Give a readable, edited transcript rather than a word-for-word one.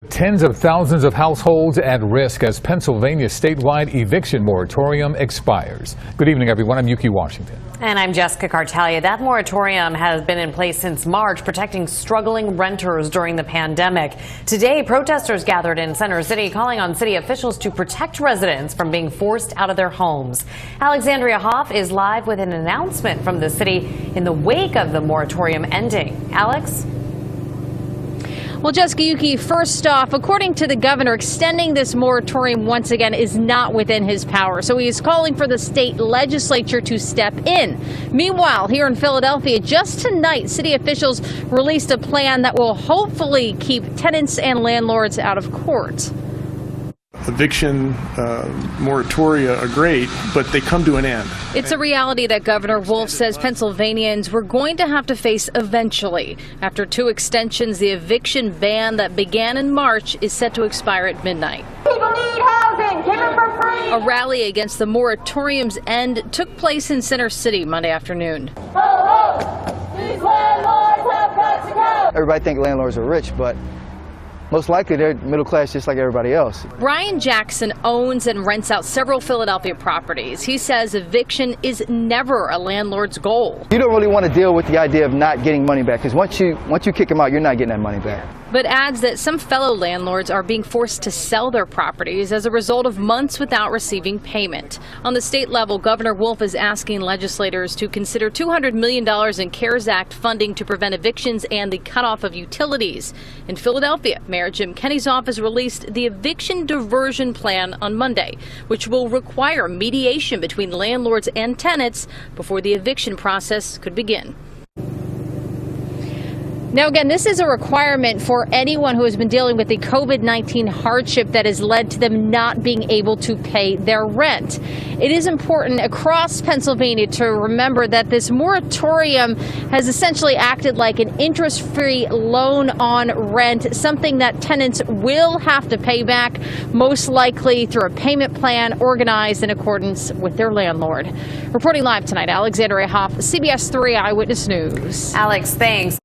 Tens of thousands of households at risk as Pennsylvania's statewide eviction moratorium expires. Good evening, everyone. I'm Yuki Washington. And I'm Jessica Cartalia. That moratorium has been in place since March, protecting struggling renters during the pandemic. Today, protesters gathered in Center City, calling on city officials to protect residents from being forced out of their homes. Alexandria Hoff is live with an announcement from the city in the wake of the moratorium ending. Alex? Well, Jessica, Yuki, first off, according to the governor, extending this moratorium once again is not within his power. So he is calling for the state legislature to step in. Meanwhile, here in Philadelphia, just tonight, city officials released a plan that will hopefully keep tenants and landlords out of court. Eviction moratoria are great, but they come to an end. It's a reality that Governor Wolf says Pennsylvanians were going to have to face eventually. After 2 extensions, the eviction ban that began in March is set to expire at midnight. People need housing. Give it for free. A rally against the moratorium's end took place in Center City Monday afternoon. Ho, ho. These landlords have got to go. Everybody think landlords are rich, but most likely they're middle class just like everybody else. Brian Jackson owns and rents out several Philadelphia properties. He says eviction is never a landlord's goal. You don't really want to deal with the idea of not getting money back, because once you kick them out, you're not getting that money back. But adds that some fellow landlords are being forced to sell their properties as a result of months without receiving payment. On the state level, Governor Wolf is asking legislators to consider $200 million in CARES Act funding to prevent evictions and the cutoff of utilities. In Philadelphia, Mayor Jim Kenney's office released the eviction diversion plan on Monday, which will require mediation between landlords and tenants before the eviction process could begin. Now, again, this is a requirement for anyone who has been dealing with the COVID-19 hardship that has led to them not being able to pay their rent. It is important across Pennsylvania to remember that this moratorium has essentially acted like an interest-free loan on rent, something that tenants will have to pay back, most likely through a payment plan organized in accordance with their landlord. Reporting live tonight, Alexandria Hoff, CBS 3 Eyewitness News. Alex, thanks.